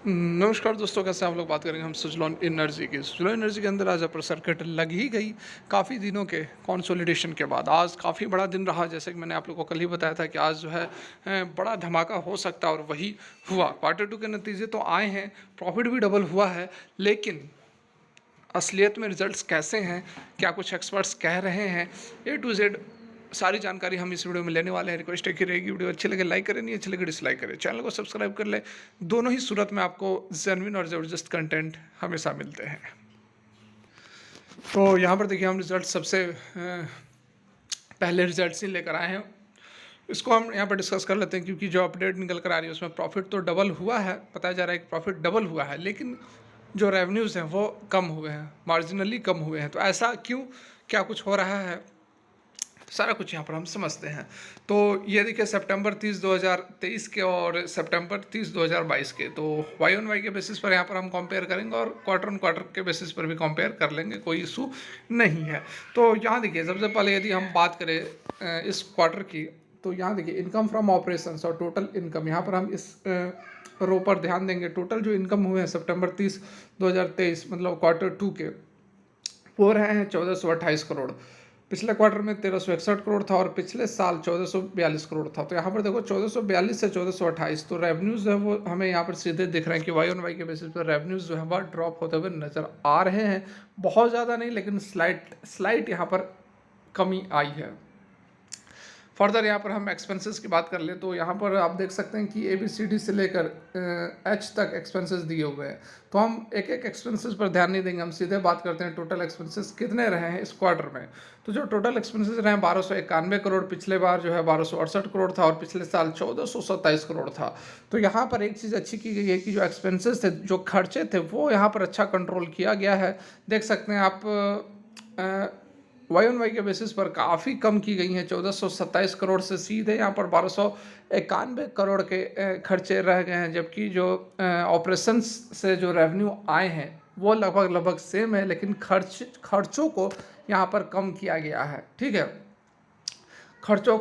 नमस्कार दोस्तों, कैसे हैं आप लोग। बात करेंगे हम सुजलॉन एनर्जी की। सुजलॉन एनर्जी के अंदर आज अपर सर्किट लग ही गई काफ़ी दिनों के कंसोलिडेशन के बाद। आज काफ़ी बड़ा दिन रहा, जैसे कि मैंने आप लोगों को कल ही बताया था कि आज जो है बड़ा धमाका हो सकता है, और वही हुआ। क्वार्टर टू के नतीजे तो आए हैं, प्रॉफिट भी डबल हुआ है, लेकिन असलियत में रिजल्ट्स कैसे हैं, क्या कुछ एक्सपर्ट्स कह रहे हैं, ए टू जेड सारी जानकारी हम इस वीडियो में लेने वाले हैं। रिक्वेस्ट है कि रहेगी, वीडियो अच्छी लगे लाइक करें, नहीं अच्छी लगे डिसलाइक करें, चैनल को सब्सक्राइब कर ले। दोनों ही सूरत में आपको जेन्युइन और ज़बरदस्त कंटेंट हमेशा मिलते हैं। तो यहाँ पर देखिए, हम रिजल्ट सबसे पहले रिजल्ट्स ही लेकर आए हैं। इसको हम यहाँ पर डिस्कस कर लेते हैं, क्योंकि जो अपडेट निकल कर आ रही है उसमें प्रॉफिट तो डबल हुआ है, बताया जा रहा है कि प्रॉफिट डबल हुआ है, लेकिन जो रेवेन्यूज़ हैं वो कम हुए हैं, मार्जिनली कम हुए हैं। तो ऐसा क्यों, क्या कुछ हो रहा है, सारा कुछ यहाँ पर हम समझते हैं। तो ये देखिए, सितंबर 30 2023 के और सितंबर 30 2022 के, तो वाई ऑन वाई के बेसिस पर यहाँ पर हम कंपेयर करेंगे, और क्वार्टर ऑन क्वार्टर के बेसिस पर भी कंपेयर कर लेंगे, कोई इशू नहीं है। तो यहाँ देखिए, सबसे पहले यदि हम बात करें इस क्वार्टर की, तो यहाँ देखिए इनकम फ्रॉम ऑपरेशंस और टोटल इनकम, यहाँ पर हम इस रो पर ध्यान देंगे। टोटल जो इनकम हुए हैं सितंबर 30 2023 मतलब क्वार्टर टू के, वो रहे हैं 1428 करोड़। पिछले क्वार्टर में 1361 करोड़ था, और पिछले साल 1442 करोड़ था। तो यहाँ पर देखो 1442 से 1428, तो रेवेन्यूज जो है वो हमें यहाँ पर सीधे दिख रहे हैं कि वाई ऑन वाई के बेसिस पर रेवेन्यूज जो है वह ड्रॉप होते हुए नजर आ रहे हैं। बहुत ज़्यादा नहीं, लेकिन स्लाइट यहाँ पर कमी आई है। फर्दर यहाँ पर हम एक्सपेंसेस की बात कर ले, तो यहाँ पर आप देख सकते हैं कि ABCD से लेकर H तक एक्सपेंसेस दिए हुए हैं। तो हम एक एक एक्सपेंसेस पर ध्यान नहीं देंगे, हम सीधे बात करते हैं टोटल एक्सपेंसेस कितने रहे हैं इस क्वार्टर में। तो जो टोटल एक्सपेंसेस रहे हैं 1291 करोड़, पिछले बार जो है 1268 करोड़ था, और पिछले साल 1427 करोड़ था। तो यहाँ पर एक चीज़ अच्छी की गई है कि जो एक्सपेंसेस थे, जो खर्चे थे, वो यहाँ पर अच्छा कंट्रोल किया गया है। देख सकते हैं आप, वाई ऑन वाई के बेसिस पर काफ़ी कम की गई हैं। 1427 करोड़ से सीधे यहाँ पर 1291 करोड़ के खर्चे रह गए हैं, जबकि जो ऑपरेशंस से जो रेवेन्यू आए हैं वो लगभग सेम है, लेकिन खर्चों को यहाँ पर कम किया गया है। ठीक है, खर्चों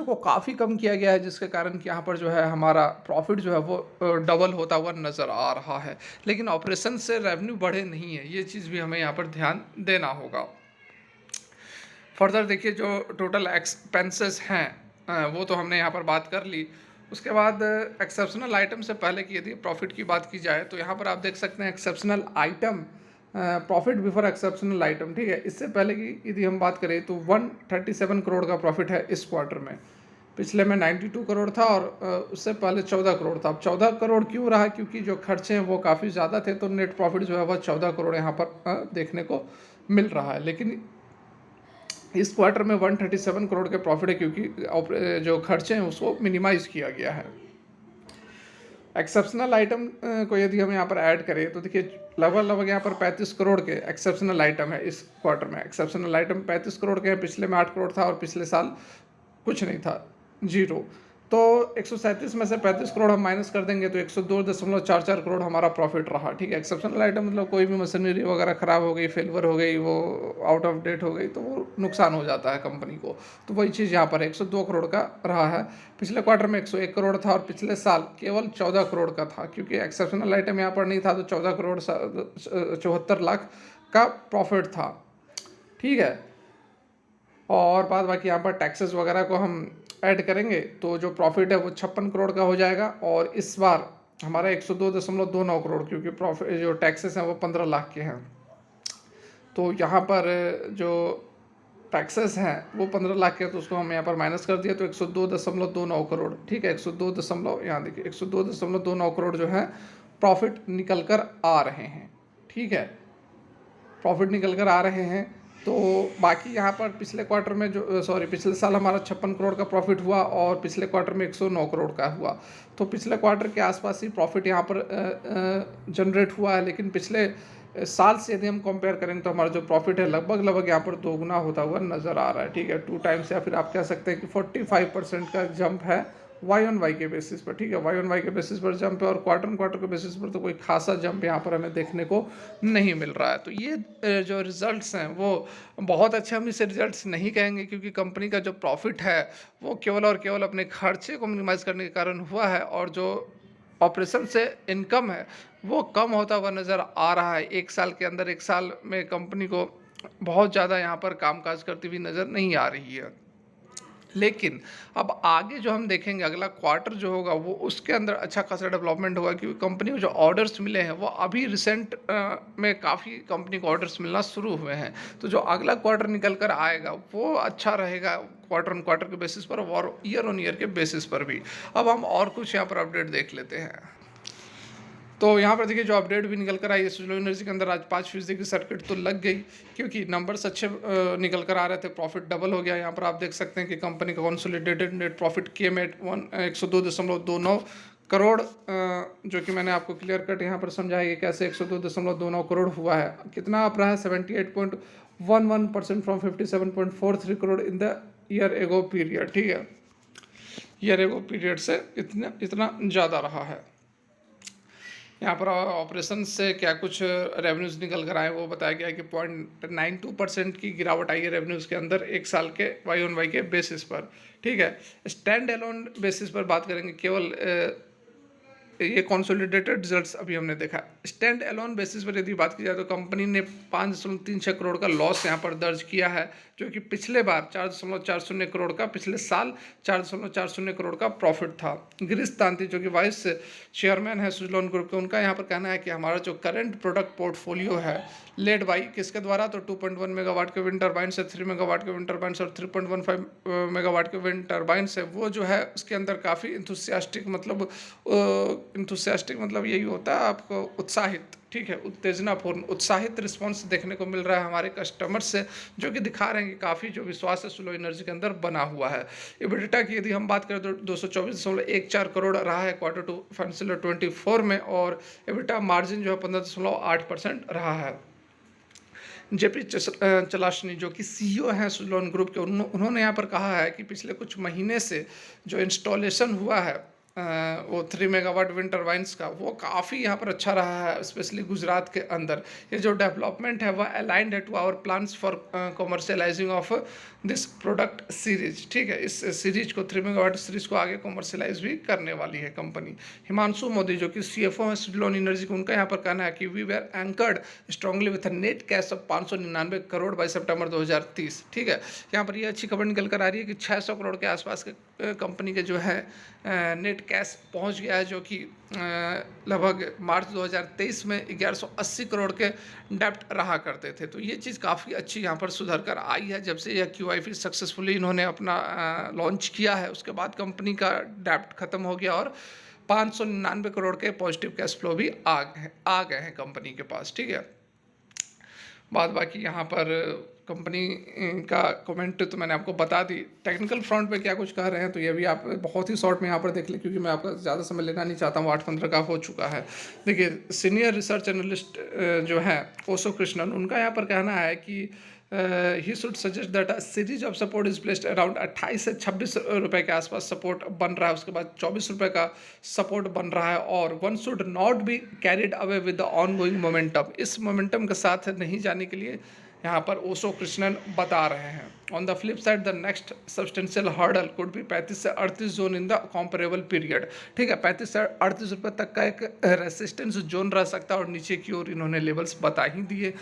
को काफ़ी कम किया गया है, जिसके कारण कि यहाँ पर जो है हमारा प्रॉफिट जो है वो डबल होता हुआ नज़र आ रहा है, लेकिन ऑपरेशन से रेवेन्यू बढ़े नहीं है। ये चीज़ भी हमें यहाँ पर ध्यान देना होगा। फर्दर देखिए, जो टोटल एक्सपेंसेस हैं वो तो हमने यहाँ पर बात कर ली। उसके बाद एक्सेप्शनल आइटम से पहले की यदि प्रॉफिट की बात की जाए, तो यहाँ पर आप देख सकते हैं exceptional item, profit before exceptional item. ठीक है, इससे पहले की यदि हम बात करें तो 137 करोड़ का प्रॉफिट है इस क्वार्टर में। पिछले में 92 करोड़ था, और उससे पहले 14 करोड़ था। अब 14 करोड़ क्यों रहा, क्योंकि जो खर्चे हैं वो काफ़ी ज़्यादा थे, तो नेट प्रॉफिट जो है वह 14 करोड़ यहाँ पर देखने को मिल रहा है। लेकिन इस क्वार्टर में 137 करोड़ के प्रॉफिट है, क्योंकि जो खर्चे हैं उसको मिनिमाइज किया गया है। एक्सेप्शनल आइटम को यदि हम यहाँ पर ऐड करें, तो देखिए लगभग यहाँ पर 35 करोड़ के एक्सेप्शनल आइटम है इस क्वार्टर में। एक्सेप्शनल आइटम 35 करोड़ के हैं, पिछले में 8 करोड़ था, और पिछले साल कुछ नहीं था, जीरो। तो 137 में से 35 करोड़ हम माइनस कर देंगे, तो 102.44 करोड़ हमारा प्रॉफिट रहा। ठीक है, एक्सेप्शनल आइटम मतलब कोई भी मशीनरी वगैरह ख़राब हो गई, फेलवर हो गई, वो आउट ऑफ डेट हो गई, तो वो नुकसान हो जाता है कंपनी को। तो वही चीज़ यहाँ पर 102 करोड़ का रहा है। पिछले क्वार्टर में 101 करोड़ था, और पिछले साल केवल 14 करोड़ का था, क्योंकि एक्सेप्शनल आइटम यहाँ पर नहीं था, तो 14 करोड़ 74 लाख का प्रॉफिट था। ठीक है, और बाद बाकी यहाँ पर टैक्सेस वगैरह को हम ऐड करेंगे, तो जो प्रॉफिट है वो 56 करोड़ का हो जाएगा। और इस बार हमारा 102.29 करोड़, क्योंकि प्रॉफिट जो टैक्सेस हैं वो 15 लाख के हैं। तो यहाँ पर जो टैक्सेस हैं वो 15 लाख के, तो उसको हम यहाँ पर माइनस कर दिया, तो 102.29 करोड़। ठीक है, 102 यहाँ देखिए 102.29 करोड़ जो है प्रॉफिट निकल कर आ रहे हैं। ठीक है, प्रॉफिट निकल कर आ रहे हैं। तो बाकी यहाँ पर पिछले क्वार्टर में पिछले साल हमारा 56 करोड़ का प्रॉफिट हुआ, और पिछले क्वार्टर में 109 करोड़ का हुआ। तो पिछले क्वार्टर के आसपास ही प्रॉफिट यहाँ पर जनरेट हुआ है, लेकिन पिछले साल से यदि हम कंपेयर करें तो हमारा जो प्रॉफिट है लगभग यहाँ पर दोगुना होता हुआ नज़र आ रहा है। ठीक है, 2 टाइम्स, या फिर आप कह सकते हैं कि 45% का जंप है वाई ऑन वाई के बेसिस पर, ठीक है, वाई ऑन वाई के बेसिस पर जंप है, और क्वार्टर ऑन क्वार्टर के बेसिस पर तो कोई खासा जंप यहाँ पर हमें देखने को नहीं मिल रहा है। तो ये जो रिजल्ट्स हैं वो बहुत अच्छे हम इसे रिजल्ट्स नहीं कहेंगे, क्योंकि कंपनी का जो प्रॉफिट है वो केवल और केवल अपने खर्चे को मिनिमाइज करने के कारण हुआ है, और जो ऑपरेशन से इनकम है वो कम होता हुआ नज़र आ रहा है। एक साल के अंदर, एक साल में कंपनी को बहुत ज़्यादा यहाँ पर कामकाज करती हुई नज़र नहीं आ रही है। लेकिन अब आगे जो हम देखेंगे, अगला क्वार्टर जो होगा वो उसके अंदर अच्छा खासा डेवलपमेंट होगा, क्योंकि कंपनी को जो ऑर्डर्स मिले हैं वो अभी रिसेंट में काफ़ी कंपनी को ऑर्डर्स मिलना शुरू हुए हैं। तो जो अगला क्वार्टर निकल कर आएगा वो अच्छा रहेगा, क्वार्टर ऑन क्वार्टर के बेसिस पर और ईयर ऑन ईयर के बेसिस पर भी। अब हम और कुछ यहाँ पर अपडेट देख लेते हैं। तो यहाँ पर देखिए जो अपडेट भी निकल कर आई है, सुजलोन एनर्जी के अंदर आज 5% की सर्किट तो लग गई, क्योंकि नंबर्स अच्छे निकल कर आ रहे थे, प्रॉफिट डबल हो गया। यहाँ पर आप देख सकते हैं कि कंपनी का consolidated net profit came at 102.29 crore, जो कि मैंने आपको क्लियर कट यहाँ पर समझाया कि कैसे 102.29 करोड़ हुआ है। कितना आप रहा है 78.11% from 57.43 crore in the year ago period, ठीक है, ईयर एगो पीरियड से इतना ज़्यादा रहा है। यहाँ पर ऑपरेशन से क्या कुछ रेवेन्यूज़ निकल कर आए वो बताया गया है कि 0.92% की गिरावट आई है रेवेन्यूज़ के अंदर एक साल के वाई ऑन वाई के बेसिस पर, ठीक है। स्टैंड एलोन बेसिस पर बात करेंगे, केवल ये कंसोलिडेटेड रिजल्ट्स अभी हमने देखा। स्टैंड एलोन बेसिस पर यदि बात की जाए तो कंपनी ने 5.36 करोड़ का लॉस यहाँ पर दर्ज किया है, जो कि पिछले बार 4.40 करोड़ का, पिछले साल 4.40 करोड़ का प्रॉफिट था। गिरीश तांती जो कि वाइस चेयरमैन है सुजलोन ग्रुप के, उनका यहाँ पर कहना है कि हमारा जो करंट प्रोडक्ट पोर्टफोलियो है लेड बाई किसके द्वारा, तो 2.1 मेगावाट के विंड टर्बाइन से 3 मेगावाट के विंड टर्बाइन और 3.15 मेगावाट के विंड टर्बाइन से, वो जो है उसके अंदर काफ़ी इंथुसियास्टिक मतलब यही होता है आपको उत्साहित, ठीक है, उत्तेजनापूर्ण उत्साहित रिस्पांस देखने को मिल रहा है हमारे कस्टमर से, जो कि दिखा रहे हैं कि काफ़ी जो विश्वास है सुजलोन एनर्जी के अंदर बना हुआ है। एबिटा की यदि हम बात करें तो 224.14 करोड़ रहा है क्वार्टर 2 फाइनेंशियल 24 में, और एबिटा मार्जिन जो है 15.8% रहा है। जेपी चलाशनी जो कि सीईओ हैं सुजलोन ग्रुप के, उन्होंने यहाँ पर कहा है कि पिछले कुछ महीने से जो इंस्टॉलेशन हुआ है वो 3 मेगावाट विंड टर्बाइंस का, वो काफ़ी यहाँ पर अच्छा रहा है, स्पेशली गुजरात के अंदर। ये जो डेवलपमेंट है वह अलाइंड है to our plans for commercialising of this product series, ठीक है। इस सीरीज को 3 मेगावाट सीरीज को आगे कॉमर्शलाइज भी करने वाली है कंपनी। हिमांशु मोदी जो कि CFO है सुजलोन एनर्जी को, उनका यहाँ पर कहना है कि we were anchored strongly with a net cash of 599 crore by September 2030, ठीक है। यहाँ पर ये अच्छी खबर निकल कर आ रही है कि 600 करोड़ के आसपास के कंपनी के जो है नेट कैश पहुंच गया है, जो कि लगभग मार्च 2023 में 1180 करोड़ के डेप्ट रहा करते थे। तो ये चीज़ काफ़ी अच्छी यहाँ पर सुधर कर आई है, जब से यह QIP सक्सेसफुली इन्होंने अपना लॉन्च किया है, उसके बाद कंपनी का डेप्ट खत्म हो गया और 599 करोड़ के पॉजिटिव कैश फ्लो भी आ गए हैं कंपनी के पास, ठीक है। बाद बाकी यहाँ पर कंपनी का कमेंट तो मैंने आपको बता दी। टेक्निकल फ्रंट पे क्या कुछ कह रहे हैं तो ये भी आप बहुत ही शॉर्ट में यहाँ पर देख लें, क्योंकि मैं आपका ज़्यादा समय लेना नहीं चाहता हूँ, 8:15 का हो चुका है। देखिए सीनियर रिसर्च एनालिस्ट जो है ओसो कृष्णन, उनका यहाँ पर कहना है कि he should suggest that a series of support is placed around 28 से 26 रुपए के आसपास सपोर्ट बन रहा है, उसके बाद 24 रुपए का सपोर्ट बन रहा है, और one should not be carried away with the on going momentum, इस मोमेंटम के साथ नहीं जाने के लिए यहाँ पर ओसो कृष्णन बता रहे हैं। On the flip side the next substantial hurdle could भी 35 से 38 zone in the comparable period, ठीक है। 35 से 38 रुपये तक का एक रेसिस्टेंस जोन रह सकता है, और नीचे की ओर इन्होंने लेवल्स बता ही दिए,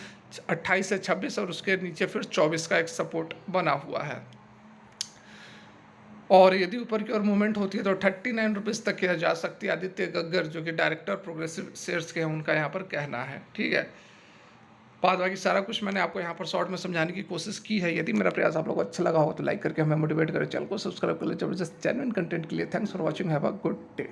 28 से 26 और उसके नीचे फिर 24 का एक सपोर्ट बना हुआ है। और यदि ऊपर की ओर मूवमेंट होती है तो 39 रुपीज़ तक किया जा सकती है। आदित्य गग्गर जो कि डायरेक्टर प्रोग्रेसिव शेयर्स के हैं, उनका यहाँ पर कहना है, ठीक है। बाद बाकी सारा कुछ मैंने आपको यहाँ पर शॉर्ट में समझाने की कोशिश की है। यदि मेरा प्रयास आप लोगों को अच्छा लगा हो तो लाइक करके हमें मोटिवेट करें, चैनल को सब्सक्राइब कर लें जबरदस्त जेन्युइन कंटेंट के लिए। Thanks for watching, have a good day.